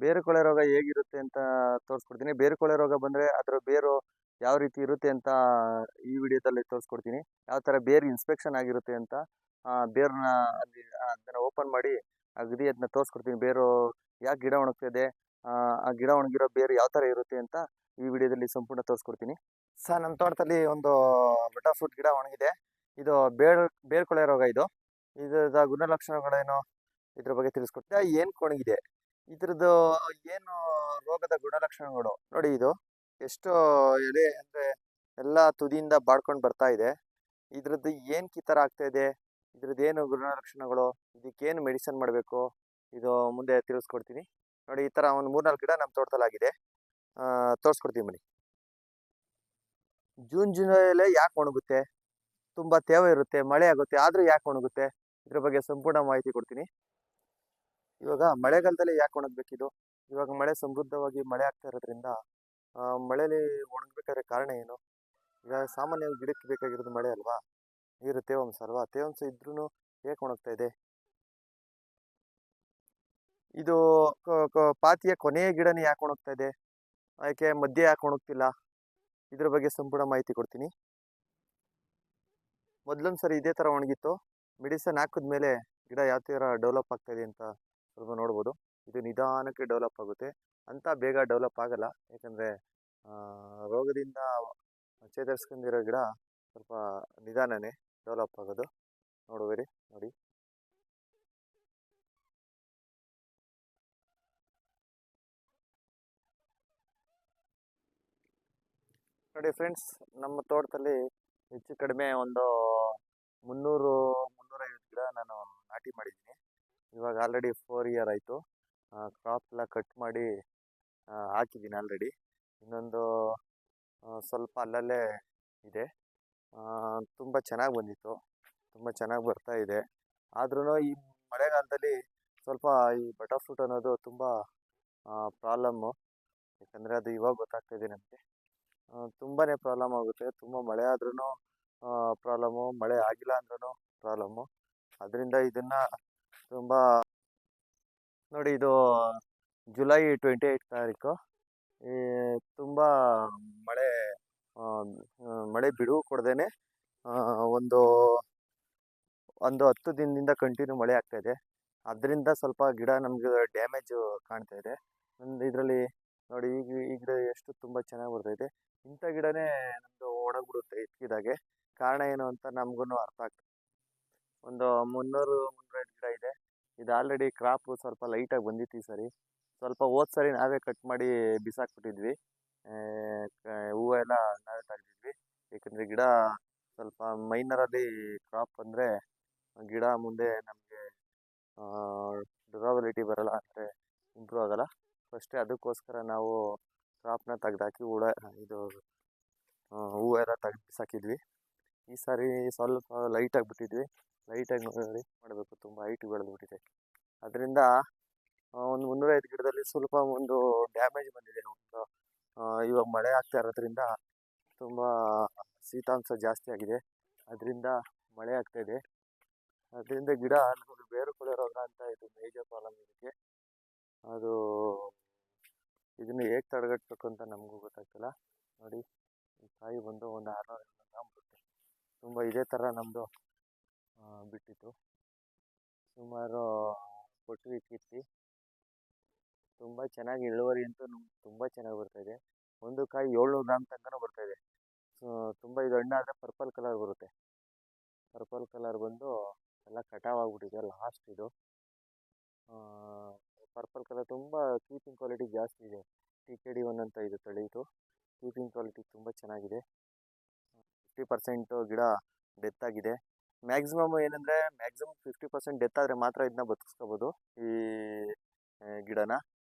ಬೇರು ಕೊಳೆ ರೋಗ ಹೇಗಿರುತ್ತೆ ಅಂತ ತೋರಿಸ್ಕೊಡ್ತೀನಿ. ಬೇರು ಕೊಳೆ ರೋಗ ಬಂದರೆ ಅದರ ಬೇರು ಯಾವ ರೀತಿ ಇರುತ್ತೆ ಅಂತ ಈ ವಿಡಿಯೋದಲ್ಲಿ ತೋರಿಸ್ಕೊಡ್ತೀನಿ. ಯಾವ ಥರ ಬೇರು ಇನ್ಸ್ಪೆಕ್ಷನ್ ಆಗಿರುತ್ತೆ ಅಂತ ಬೇರನ್ನ ಅಲ್ಲಿ ಅದನ್ನು ಓಪನ್ ಮಾಡಿ ಅಗದಿ ಅದನ್ನ ತೋರಿಸ್ಕೊಡ್ತೀನಿ. ಬೇರು ಯಾಕೆ ಗಿಡ ಒಣಗ್ತಿದೆ, ಆ ಗಿಡ ಒಣಗಿರೋ ಬೇರು ಯಾವ ಥರ ಇರುತ್ತೆ ಅಂತ ಈ ವಿಡಿಯೋದಲ್ಲಿ ಸಂಪೂರ್ಣ ತೋರಿಸ್ಕೊಡ್ತೀನಿ. ಸರ್, ನಮ್ಮ ತೋಟದಲ್ಲಿ ಒಂದು ಬಟರ್ ಫ್ರೂಟ್ ಗಿಡ ಒಣಗಿದೆ. ಇದು ಬೇರು ಕೊಳೆ ರೋಗ. ಇದರ ಗುಣಲಕ್ಷಣಗಳೇನು ಇದ್ರ ಬಗ್ಗೆ ತಿಳಿಸ್ಕೊಡ್ತೀನಿ. ಏನು ಒಣಗಿದೆ, ಇದ್ರದ್ದು ಏನು ರೋಗದ ಗುಣಲಕ್ಷಣಗಳು ನೋಡಿ. ಇದು ಎಷ್ಟು ಎಲೆ ಅಂದ್ರೆ ಎಲ್ಲ ತುದಿಯಿಂದ ಬಾಡ್ಕೊಂಡು ಬರ್ತಾ ಇದೆ. ಇದ್ರದ್ದು ಏನ್ ಕಿತ್ತರ ಆಗ್ತಾ ಇದೆ, ಇದ್ರದ್ದು ಏನು ಗುಣಲಕ್ಷಣಗಳು, ಇದಕ್ಕೇನು ಮೆಡಿಸಿನ್ ಮಾಡಬೇಕು, ಇದು ಮುಂದೆ ತಿಳಿಸ್ಕೊಡ್ತೀನಿ ನೋಡಿ. ಈ ತರ ಒಂದು 3-4 ಗಿಡ ನಮ್ಮ ತೋಟದಲ್ಲಾಗಿದೆ. ತೋರಿಸ್ಕೊಡ್ತೀನಿ ಬನ್ನಿ. ಜುಲೈಲೇ ಯಾಕೆ ಒಣಗುತ್ತೆ? ತುಂಬಾ ತೇವ ಇರುತ್ತೆ, ಮಳೆ ಆಗುತ್ತೆ, ಆದ್ರೂ ಯಾಕೆ ಒಣಗುತ್ತೆ, ಇದ್ರ ಬಗ್ಗೆ ಸಂಪೂರ್ಣ ಮಾಹಿತಿ ಕೊಡ್ತೀನಿ. ಇವಾಗ ಮಳೆಗಾಲದಲ್ಲಿ ಯಾಕೆ ಒಣಗಬೇಕಿದು? ಇವಾಗ ಮಳೆ ಸಮೃದ್ಧವಾಗಿ ಮಳೆ ಆಗ್ತಾ ಇರೋದ್ರಿಂದ ಮಳೆಯಲ್ಲಿ ಒಣಗಬೇಕಾದ್ರೆ ಕಾರಣ ಏನು? ಈಗ ಸಾಮಾನ್ಯವಾಗಿ ಗಿಡಕ್ಕೆ ಬೇಕಾಗಿರೋದು ಮಳೆ ಅಲ್ವಾ, ನೀರು ತೇವಾಂಶ ಅಲ್ವಾ. ತೇವಾಂಶ ಇದ್ರೂ ಏಕೆ ಒಣಗ್ತಾ ಇದೆ? ಇದು ಪಾತಿಯ ಕೊನೆಯ ಗಿಡನೇ ಯಾಕೆ ಒಣಗ್ತಾ ಇದೆ, ಯಾಕೆ ಮಧ್ಯೆ ಯಾಕೆ ಒಣಗ್ತಿಲ್ಲ, ಇದ್ರ ಬಗ್ಗೆ ಸಂಪೂರ್ಣ ಮಾಹಿತಿ ಕೊಡ್ತೀನಿ. ಮೊದಲೊಂದ್ಸರಿ ಇದೇ ಥರ ಒಣಗಿತ್ತು. ಮೆಡಿಸನ್ ಹಾಕಿದ್ಮೇಲೆ ಗಿಡ ಯಾವ ಥರ ಡೆವಲಪ್ ಆಗ್ತಾ ಇದೆ ಅಂತ ಸ್ವಲ್ಪ ನೋಡ್ಬೋದು. ಇದು ನಿಧಾನಕ್ಕೆ ಡೆವಲಪ್ ಆಗುತ್ತೆ, ಅಂತ ಬೇಗ ಡೆವಲಪ್ ಆಗಲ್ಲ. ಯಾಕಂದರೆ ರೋಗದಿಂದ ಚೇತರಿಸ್ಕೊಂಡಿರೋ ಗಿಡ ಸ್ವಲ್ಪ ನಿಧಾನನೇ ಡೆವಲಪ್ ಆಗೋದು. ನೋಡಿ. ನೋಡಿ ಫ್ರೆಂಡ್ಸ್, ನಮ್ಮ ತೋಟದಲ್ಲಿ ಹೆಚ್ಚು ಕಡಿಮೆ ಒಂದು 300-350 ಗಿಡ ನಾನು ನಾಟಿ ಮಾಡಿದ್ದೀನಿ. ಇವಾಗ ಆಲ್ರೆಡಿ 4 ಇಯರ್ ಆಯಿತು. ಕ್ರಾಪ್ ಎಲ್ಲ ಕಟ್ ಮಾಡಿ ಹಾಕಿದ್ದೀನಿ ಆಲ್ರೆಡಿ. ಇನ್ನೊಂದು ಸ್ವಲ್ಪ ಅಲ್ಲಲ್ಲೇ ಇದೆ. ತುಂಬ ಚೆನ್ನಾಗಿ ಬಂದಿತ್ತು, ತುಂಬ ಚೆನ್ನಾಗಿ ಬರ್ತಾ ಇದೆ. ಆದ್ರೂ ಈ ಮಳೆಗಾಲದಲ್ಲಿ ಸ್ವಲ್ಪ ಈ ಬಟರ್ ಫ್ರೂಟ್ ಅನ್ನೋದು ತುಂಬ ಪ್ರಾಬ್ಲಮ್ಮು. ಯಾಕಂದರೆ ಅದು ಇವಾಗ ಗೊತ್ತಾಗ್ತಾ ಇದೆ ನಮಗೆ. ತುಂಬಾ ಪ್ರಾಬ್ಲಮ್ ಆಗುತ್ತೆ. ತುಂಬ ಮಳೆ ಆದ್ರೂ ಪ್ರಾಬ್ಲಮ್ಮು, ಮಳೆ ಆಗಿಲ್ಲ ಅಂದ್ರೂ ಪ್ರಾಬ್ಲಮ್ಮು. ಅದರಿಂದ ಇದನ್ನು ತುಂಬ ನೋಡಿ. ಇದು ಜುಲೈ 28 ತಾರೀಕು. ಈ ತುಂಬ ಮಳೆ ಮಳೆ ಬಿಡುವು ಕೊಡದೇನೆ ಒಂದು 10 ದಿನದಿಂದ ಕಂಟಿನ್ಯೂ ಮಳೆ ಆಗ್ತಾ ಇದೆ. ಅದರಿಂದ ಸ್ವಲ್ಪ ಗಿಡ ನಮಗೆ ಡ್ಯಾಮೇಜು ಕಾಣ್ತಾ ಇದೆ. ಇದರಲ್ಲಿ ನೋಡಿ, ಈ ಗಿಡ ಎಷ್ಟು ತುಂಬ ಚೆನ್ನಾಗಿ ಬರ್ತಾ ಇದೆ. ಇಂಥ ಗಿಡನೇ ನಮ್ಮದು ಒಣಗ್ಬಿಡುತ್ತೆ ಇದ್ದಕ್ಕಿದ್ದಾಗೆ. ಕಾರಣ ಏನು ಅಂತ ನಮಗೂ ಅರ್ಥ ಆಗ್ತದೆ. ಒಂದು 300-350 ಗಿಡ ಇದೆ. ಇದು ಆಲ್ರೆಡಿ ಕ್ರಾಪು ಸ್ವಲ್ಪ ಲೈಟಾಗಿ ಬಂದಿತ್ತು ಈ ಸರಿ. ಸ್ವಲ್ಪ ಹೋದ ಸರಿ ನಾವೇ ಕಟ್ ಮಾಡಿ ಬಿಸಾಕ್ಬಿಟ್ಟಿದ್ವಿ. ಹೂವು ಎಲ್ಲ ನಾವೇ ತೆಗ್ದಿದ್ವಿ. ಏಕೆಂದರೆ ಗಿಡ ಸ್ವಲ್ಪ ಮೈನರಲ್ಲಿ ಕ್ರಾಪ್ ಬಂದರೆ ಗಿಡ ಮುಂದೆ ನಮಗೆ ಡ್ಯೂರಬಿಲಿಟಿ ಬರೋಲ್ಲ, ಅಂದರೆ ಇಂಪ್ರೂವ್ ಆಗೋಲ್ಲ. ಫಸ್ಟೇ ಅದಕ್ಕೋಸ್ಕರ ನಾವು ಕ್ರಾಪ್ನ ತೆಗ್ದಾಕಿ ಹೂವೆಲ್ಲ ತೆಗ್ದು ಬಿಸಾಕಿದ್ವಿ. ಈ ಸಾರಿ ಸ್ವಲ್ಪ ಲೈಟಾಗಿ ಬಿಟ್ಟಿದ್ವಿ. ಲೈಟಾಗಿ ನೋಡಿ ಮಾಡಬೇಕು, ತುಂಬ ಹೈಟಿಗೆ ಬೆಳೆದ್ಬಿಟ್ಟಿದೆ. ಅದರಿಂದ ಒಂದು 350 ಗಿಡದಲ್ಲಿ ಸ್ವಲ್ಪ ಒಂದು ಡ್ಯಾಮೇಜ್ ಬಂದಿದೆ. ಇವಾಗ ಮಳೆ ಆಗ್ತಾ ಇರೋದ್ರಿಂದ ತುಂಬ ಶೀತಾಂಶ ಜಾಸ್ತಿ ಆಗಿದೆ. ಅದರಿಂದ ಮಳೆ ಆಗ್ತಾಯಿದೆ. ಅದರಿಂದ ಗಿಡ ಬೇರು ಕೊಳೆ ರೋಗ ಅಂತ ಇದು ಮೇಜರ್ ಪ್ರಾಬ್ಲಮ್ ಇದಕ್ಕೆ. ಅದು ಇದನ್ನು ಹೇಗೆ ತಡೆಗಟ್ಟಬೇಕು ಅಂತ ನಮಗೂ ಗೊತ್ತಾಗ್ತಿಲ್ಲ. ನೋಡಿ, ಈ ಕಾಯಿ ಬಂದು ಒಂದು 600 ಗ್ರಾಮ್ ಬರುತ್ತೆ. ತುಂಬ ಇದೇ ಥರ ನಮ್ಮದು ಬಿಟ್ಟಿತ್ತು. ಸುಮಾರು ಕೊಟ್ವಿ, ಕಿತ್ತಿ. ತುಂಬ ಚೆನ್ನಾಗಿ ಇಳುವರಿ ಅಂತೂ ನಮ್ಗೆ ತುಂಬ ಚೆನ್ನಾಗಿ ಬರ್ತಾಯಿದೆ. ಒಂದು ಕಾಯಿ 700 ಗ್ರಾಮ್ ತನಕ ಬರ್ತಾಯಿದೆ. ತುಂಬ ಇದು ಹಣ್ಣಾದರೆ ಪರ್ಪಲ್ ಕಲರ್ ಬರುತ್ತೆ. ಪರ್ಪಲ್ ಕಲರ್ ಬಂದು ಎಲ್ಲ ಕಟಾವ್ ಆಗ್ಬಿಟ್ಟಿದೆ ಲಾಸ್ಟ್. ಇದು ಪರ್ಪಲ್ ಕಲರ್ ತುಂಬ ಕೀಪಿಂಗ್ ಕ್ವಾಲಿಟಿ ಜಾಸ್ತಿ ಇದೆ. TKD1 ಅಂತ ಇದು ತಳಿ. ಇದು ಕೀಪಿಂಗ್ ಕ್ವಾಲಿಟಿ ತುಂಬ ಚೆನ್ನಾಗಿದೆ. 50% ಗಿಡ ಡೆತ್ ಆಗಿದೆ. ಮ್ಯಾಕ್ಸಿಮಮ್ 50% ಡೆತ್ ಆದರೆ ಮಾತ್ರ ಇದನ್ನ ಬದುಕಿಸ್ಕೋಬೋದು ಈ ಗಿಡನ.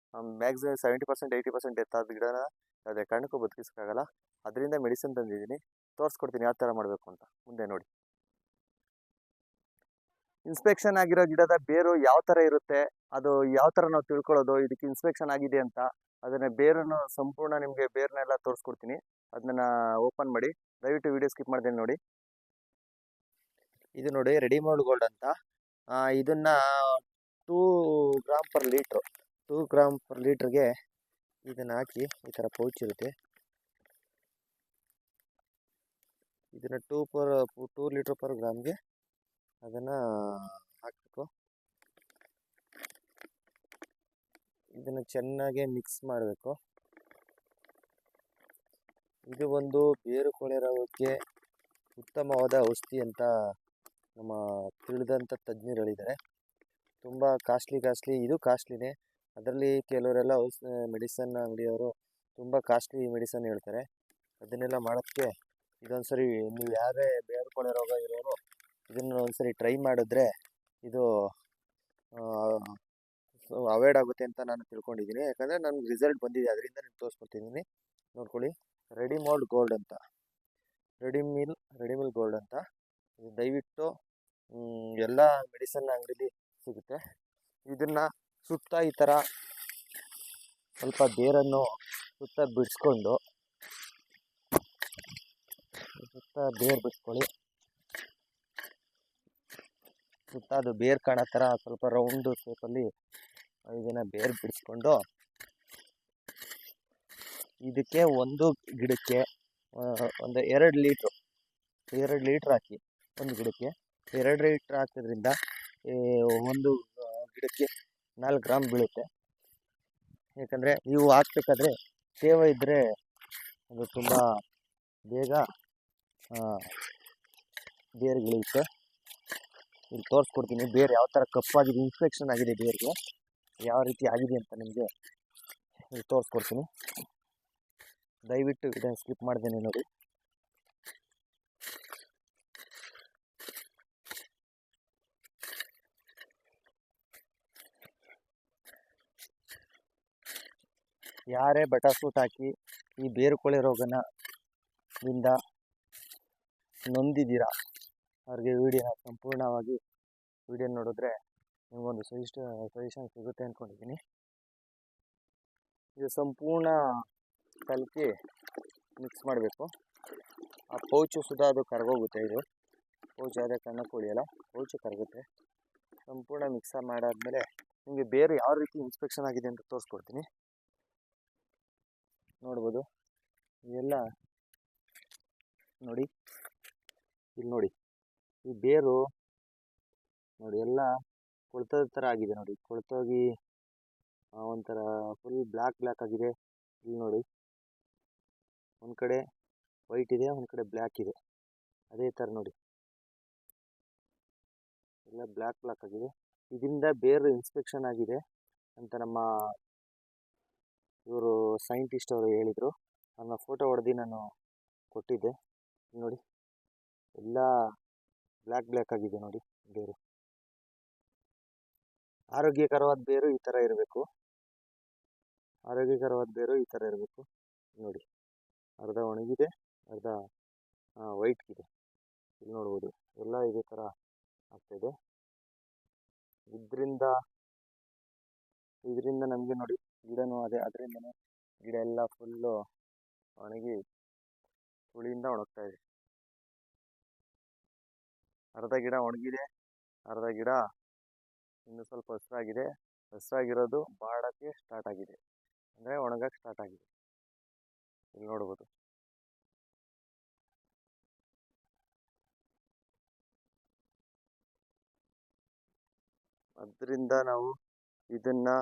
ಮ್ಯಾಕ್ಸಿಮಮ್ 70% 80% ಡೆತ್ ಆದ ಗಿಡನ ಯಾವುದೇ ಕಾರಣಕ್ಕೂ ಬದುಕಿಸೋಕ್ಕಾಗಲ್ಲ. ಅದರಿಂದ ಮೆಡಿಸಿನ್ ತಂದಿದ್ದೀನಿ, ತೋರಿಸ್ಕೊಡ್ತೀನಿ ಯಾವ ಥರ ಮಾಡಬೇಕು ಅಂತ. ಮುಂದೆ ನೋಡಿ. ಇನ್ಸ್ಪೆಕ್ಷನ್ ಆಗಿರೋ ಗಿಡದ ಬೇರು ಯಾವ ಥರ ಇರುತ್ತೆ, ಅದು ಯಾವ ಥರ ನಾವು ತಿಳ್ಕೊಳ್ಳೋದು, ಇದಕ್ಕೆ ಇನ್ಸ್ಪೆಕ್ಷನ್ ಆಗಿದೆ ಅಂತ. ಅದನ್ನ ಬೇರನ್ನು ಸಂಪೂರ್ಣ ನಿಮಗೆ ಬೇರನ್ನೆಲ್ಲ ತೋರಿಸ್ಕೊಡ್ತೀನಿ. ಅದನ್ನ ಓಪನ್ ಮಾಡಿ, ದಯವಿಟ್ಟು ವಿಡಿಯೋ ಸ್ಕಿಪ್ ಮಾಡ್ದೇನೆ ನೋಡಿ. ಇದು ನೋಡಿ, ರೆಡಿಮೋಲ್ಡ್ ಗೋಲ್ಡ್ ಅಂತ. ಇದನ್ನ 2 gram per litre 2 gram per ಲೀಟ್ರಿಗೆ ಇದನ್ನು ಹಾಕಿ. ಈ ಥರ ಪೌಚ್ ಇರುತ್ತೆ, ಇದನ್ನು 2 ಲೀಟ್ರ್ ಪರ್ ಗ್ರಾಮ್ಗೆ ಅದನ್ನು ಹಾಕಬೇಕು. ಇದನ್ನು ಚೆನ್ನಾಗಿ ಮಿಕ್ಸ್ ಮಾಡಬೇಕು. ಇದು ಒಂದು ಬೇರು ಕೊಳೆ ರೋಗಕ್ಕೆ ಉತ್ತಮವಾದ ಔಷಧಿ ಅಂತ ನಮ್ಮ ತಿಳಿದಂಥ ತಜ್ಞರುಗಳಿದ್ದಾರೆ. ತುಂಬ ಕಾಸ್ಟ್ಲಿ ಇದು ಕಾಸ್ಟ್ಲಿನೇ. ಅದರಲ್ಲಿ ಕೆಲವರೆಲ್ಲ ಮೆಡಿಸನ್ ಅಂಗಡಿಯವರು ತುಂಬ ಕಾಸ್ಟ್ಲಿ ಮೆಡಿಸನ್ ಹೇಳ್ತಾರೆ. ಅದನ್ನೆಲ್ಲ ಮಾಡೋಕ್ಕೆ ಇದೊಂದ್ಸರಿ ನೀವು ಯಾರೇ ಬೇರು ಕೊಳೆ ರೋಗ ಇರೋರು ಇದನ್ನು ಒಂದ್ಸರಿ ಟ್ರೈ ಮಾಡಿದ್ರೆ ಇದು ಅವಾಯ್ಡ್ ಆಗುತ್ತೆ ಅಂತ ನಾನು ತಿಳ್ಕೊಂಡಿದ್ದೀನಿ. ಯಾಕಂದರೆ ನನಗೆ ರಿಸಲ್ಟ್ ಬಂದಿದೆ, ಅದರಿಂದ ನಾನು ತೋರಿಸ್ಕೊಡ್ತಿದ್ದೀನಿ. ನೋಡ್ಕೊಳ್ಳಿ, ರೆಡಿಮಿಲ್ ಗೋಲ್ಡ್ ಅಂತ, ರೆಡಿಮಿಲ್ ಗೋಲ್ಡ್ ಅಂತ. ಇದು ದಯವಿಟ್ಟು ಎಲ್ಲ ಮೆಡಿಸನ್ ಅಂಗಡಿಲಿ ಸಿಗುತ್ತೆ. ಇದನ್ನು ಸುತ್ತ ಈ ಥರ ಸ್ವಲ್ಪ ಬೇರನ್ನು ಸುತ್ತ ಬಿಡಿಸ್ಕೊಂಡು, ಸುತ್ತ ಬೇರು ಬಿಡಿಸ್ಕೊಳ್ಳಿ. ಸುತ್ತ ಅದು ಬೇರು ಕಾಣೋ ಥರ ಸ್ವಲ್ಪ ರೌಂಡ್ ಶೇಪಲ್ಲಿ ಇದನ್ನು ಬೇರು ಬಿಡಿಸ್ಕೊಂಡು, ಇದಕ್ಕೆ ಒಂದು ಗಿಡಕ್ಕೆ ಒಂದು 2 ಲೀಟ್ರ್ ಹಾಕಿ. ಒಂದು ಗಿಡಕ್ಕೆ 2 ಲೀಟ್ರ್ ಹಾಕೋದ್ರಿಂದ ಒಂದು ಗಿಡಕ್ಕೆ 4 ಗ್ರಾಮ್ ಬೀಳುತ್ತೆ. ಯಾಕಂದರೆ ನೀವು ಹಾಕ್ಬೇಕಾದ್ರೆ ತೇವ ಇದ್ದರೆ ಅದು ತುಂಬ ಬೇಗ ಬೇರುಗಿಳಿಯುತ್ತೆ. ಇಲ್ಲಿ ತೋರಿಸ್ಕೊಡ್ತೀನಿ ಬೇರು ಯಾವ ಥರ ಕಪ್ಪಾಗಿದೆ, ಇನ್ಫೆಕ್ಷನ್ ಆಗಿದೆ ಬೇರಿಗೆ ಯಾವ ರೀತಿ ಆಗಿದೆ ಅಂತ ನಿಮಗೆ ಇಲ್ಲಿ ತೋರಿಸ್ಕೊಡ್ತೀನಿ. ದಯವಿಟ್ಟು ಇದನ್ನು ಸ್ಕಿಪ್ ಮಾಡ್ದೇನೆ ನೋಡಿ. ಯಾರೇ ಬಟಾಸೂಟ್ ಹಾಕಿ ಈ ಬೇರು ಕೊಳೆ ರೋಗದಿಂದ ನೊಂದಿದ್ದೀರಾ ಅವ್ರಿಗೆ ಸಂಪೂರ್ಣವಾಗಿ ವಿಡಿಯೋ ನೋಡಿದ್ರೆ ನಿಮಗೊಂದು ಸಜೆಷನ್ ಸಿಗುತ್ತೆ ಅಂದ್ಕೊಂಡಿದ್ದೀನಿ. ಇದು ಸಂಪೂರ್ಣ ಕಲಕಿ ಮಿಕ್ಸ್ ಮಾಡಬೇಕು. ಆ ಪೌಚು ಸುಧಾ ಅದು ಕರಗೋಗುತ್ತೆ. ಇದು ಪೌಚ್ ಯಾವುದೇ ಕಾರಣಕ್ಕೂ ಉಳಿಯಲ್ಲ, ಪೌಚು ಕರಗುತ್ತೆ. ಸಂಪೂರ್ಣ ಮಿಕ್ಸ್ ಮಾಡಾದ್ಮೇಲೆ ನಿಮಗೆ ಬೇರೆ ಯಾವ ರೀತಿ ಇನ್ಸ್ಪೆಕ್ಷನ್ ಆಗಿದೆ ಅಂತ ತೋರಿಸ್ಕೊಡ್ತೀನಿ. ನೋಡ್ಬೋದು, ಇವೆಲ್ಲ ನೋಡಿ, ಇಲ್ಲಿ ನೋಡಿ, ಈ ಬೇರು ನೋಡಿ ಎಲ್ಲ ಕೊಳ್ತೋದ ಥರ ಆಗಿದೆ ನೋಡಿ. ಕೊಳ್ತೋಗಿ ಒಂಥರ ಫುಲ್ ಬ್ಲ್ಯಾಕ್ ಆಗಿದೆ. ಇಲ್ಲಿ ನೋಡಿ, ಒಂದು ಕಡೆ ವೈಟ್ ಇದೆ, ಒಂದು ಕಡೆ ಬ್ಲ್ಯಾಕ್ ಇದೆ. ಅದೇ ಥರ ನೋಡಿ, ಎಲ್ಲ ಬ್ಲ್ಯಾಕ್ ಆಗಿದೆ. ಇದರಿಂದ ಬೇರು ಇನ್ಸ್ಪೆಕ್ಷನ್ ಆಗಿದೆ ಅಂತ ನಮ್ಮ ಇವರು ಸೈಂಟಿಸ್ಟ್ ಅವರು ಹೇಳಿದರು. ನನ್ನ ಫೋಟೋ ಹೊಡೆದು ನಾನು ಕೊಟ್ಟಿದ್ದೆ. ನೋಡಿ, ಎಲ್ಲ ಬ್ಲ್ಯಾಕ್ ಆಗಿದೆ ನೋಡಿ ಬೇರು. ಆರೋಗ್ಯಕರವಾದ ಬೇರು ಈ ಥರ ಇರಬೇಕು. ನೋಡಿ, ಅರ್ಧ ಒಣಗಿದೆ, ಅರ್ಧ ವೈಟ್ ಇದೆ. ಇಲ್ಲಿ ನೋಡ್ಬೋದು, ಎಲ್ಲ ಇದೇ ಥರ ಆಗ್ತಾಯಿದೆ. ಇದರಿಂದ ನಮಗೆ ನೋಡಿ ಗಿಡನೂ ಅದರಿಂದನೇ ಗಿಡ ಎಲ್ಲ ಫುಲ್ಲು ಒಣಗಿ ಸುಳಿಯಿಂದ ಒಣಗ್ತಾ ಇದೆ. ಅರ್ಧ ಗಿಡ ಒಣಗಿದೆ, ಅರ್ಧ ಗಿಡ ಇನ್ನು ಸ್ವಲ್ಪ ಹಸಿರಾಗಿದೆ. ಹಸಿರಾಗಿರೋದು ಬಾಡೋಕ್ಕೆ ಸ್ಟಾರ್ಟ್ ಆಗಿದೆ, ಅಂದರೆ ಒಣಗಕ್ಕೆ ಸ್ಟಾರ್ಟ್ ಆಗಿದೆ. ಇಲ್ಲಿ ನೋಡ್ಬೋದು. ಅದರಿಂದ ನಾವು ಇದನ್ನು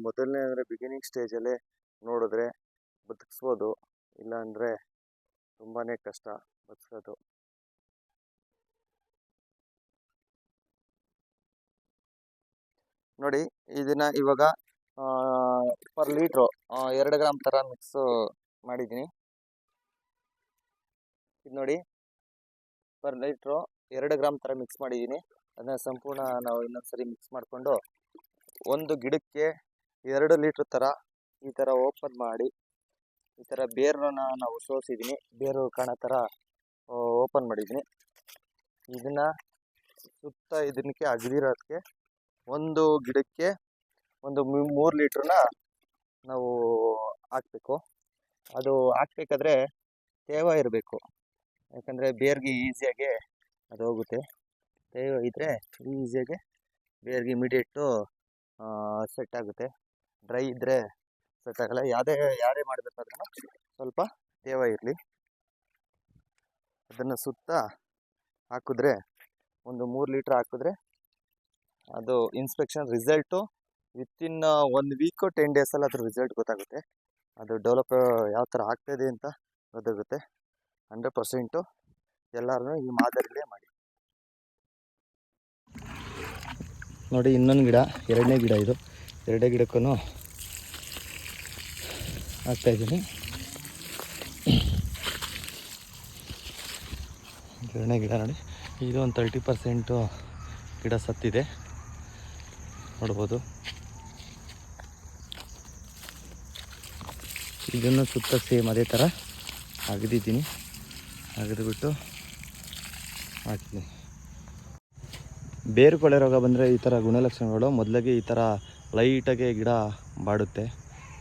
ಮೊದಲನೇ ಅಂದರೆ ಬಿಗಿನಿಂಗ್ ಸ್ಟೇಜಲ್ಲೇ ನೋಡಿದ್ರೆ ಬದುಕಿಸ್ಬೋದು, ಇಲ್ಲಾಂದರೆ ತುಂಬಾ ಕಷ್ಟ ಬದುಕೋದು. ನೋಡಿ, ಇದನ್ನು ಇವಾಗ ಪರ್ ಲೀಟ್ರು 2 ಗ್ರಾಮ್ ಥರ ಮಿಕ್ಸ್ ಮಾಡಿದ್ದೀನಿ. ಇದು ನೋಡಿ, ಪರ್ ಲೀಟ್ರು 2 ಗ್ರಾಮ್ ಥರ ಮಿಕ್ಸ್ ಮಾಡಿದ್ದೀನಿ. ಅದನ್ನ ಸಂಪೂರ್ಣ ನಾವು ಇನ್ನೊಂದ್ಸರಿ ಮಿಕ್ಸ್ ಮಾಡಿಕೊಂಡು ಒಂದು ಗಿಡಕ್ಕೆ 2 ಲೀಟ್ರ್ ಥರ ಈ ಥರ ಓಪನ್ ಮಾಡಿ, ಈ ಥರ ಬೇರನ್ನ ನಾವು ಸೋಸಿದ್ದೀನಿ, ಬೇರು ಕಾಣೋ ಥರ ಓಪನ್ ಮಾಡಿದ್ದೀನಿ. ಇದನ್ನು ಸುತ್ತ ಇದಕ್ಕೆ ಅಗದಿರೋದಕ್ಕೆ ಒಂದು ಗಿಡಕ್ಕೆ ಒಂದು 3 ಲೀಟ್ರನ್ನ ನಾವು ಹಾಕಬೇಕು. ಅದು ಹಾಕ್ಬೇಕಾದ್ರೆ ತೇವ ಇರಬೇಕು, ಯಾಕಂದರೆ ಬೇರ್ಗೆ ಈಸಿಯಾಗೆ ಅದು ಹೋಗುತ್ತೆ. ತೇವ ಇದ್ದರೆ ಈಸಿಯಾಗೆ ಬೇರ್ಗೆ ಇಮಿಡಿಯೇಟು ಸೆಟ್ ಆಗುತ್ತೆ. ಡ್ರೈ ಇದ್ದರೆ ಸೆಟ್ ಆಗಲ್ಲ. ಯಾರೇ ಮಾಡಬೇಕಾದ್ರೂ ಸ್ವಲ್ಪ ತೇವ ಇರಲಿ. ಅದನ್ನು ಸುತ್ತ ಹಾಕಿದ್ರೆ ಒಂದು 3 ಲೀಟ್ರ್ ಹಾಕಿದ್ರೆ ಅದು ಇನ್ಸ್ಪೆಕ್ಷನ್ ರಿಸಲ್ಟು ವಿತಿನ್ 1 ವೀಕು 10 ಡೇಸಲ್ಲಿ ಅದ್ರ ರಿಸಲ್ಟ್ ಗೊತ್ತಾಗುತ್ತೆ. ಅದು ಡೆವಲಪ್ ಯಾವ ಥರ ಆಗ್ತಾಯಿದೆ ಅಂತ ಗೊತ್ತಾಗುತ್ತೆ. 100% ಎಲ್ಲರೂ ಈ ಮಾದರಿಲೇ ಮಾಡಿ. ನೋಡಿ, ಇನ್ನೊಂದು ಗಿಡ, 2ನೇ ಗಿಡ ಇದು. 2 ಗಿಡಕ್ಕೂ ಹಾಕ್ತಾಯಿದ್ದೀನಿ. 2ನೇ ಗಿಡ ನೋಡಿ, ಇದು ಒಂದು 30% ಗಿಡ ಸತ್ತಿದೆ, ನೋಡ್ಬೋದು. ಇದನ್ನು ಸುತ್ತ ಸೇಮ್ ಅದೇ ಥರ ಅಗದಿದ್ದೀನಿ. ಅಗದ್ಬಿಟ್ಟು ಹಾಕ್ತೀನಿ. ಬೇರು ಕೊಳೆ ರೋಗ ಬಂದರೆ ಈ ಥರ ಗುಣಲಕ್ಷಣಗಳು. ಮೊದಲಿಗೆ ಈ ಥರ ಲೈಟಾಗೆ ಗಿಡ ಬಾಡುತ್ತೆ,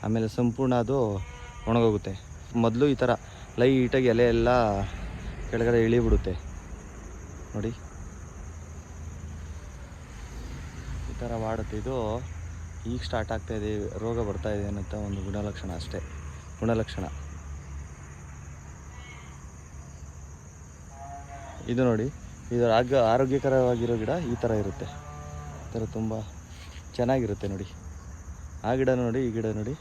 ಆಮೇಲೆ ಸಂಪೂರ್ಣ ಅದು ಒಣಗೋಗುತ್ತೆ. ಮೊದಲು ಈ ಥರ ಲೈಟಾಗಿ ಎಲೆ ಎಲ್ಲ ಕೆಳಗಡೆ ಇಳಿಬಿಡುತ್ತೆ ನೋಡಿ, ಈ ಥರ ಬಾಡುತ್ತೆ. ಇದು ಈಗ ಸ್ಟಾರ್ಟ್ ಆಗ್ತಾಯಿದೆ, ರೋಗ ಬರ್ತಾಯಿದೆ ಅನ್ನೋಂಥ ಒಂದು ಗುಣಲಕ್ಷಣ ಅಷ್ಟೇ. ಗುಣಲಕ್ಷಣ ಇದು ನೋಡಿ. ಇದು ಆರೋಗ್ಯಕರವಾಗಿರೋ ಗಿಡ ಈ ಥರ ಇರುತ್ತೆ. ಈ ಥರ ತುಂಬ ಚೆನ್ನಾಗಿರುತ್ತೆ ನೋಡಿ. ಆ ಗಿಡ ನೋಡಿ, ಈ ಗಿಡ ನೋಡಿ.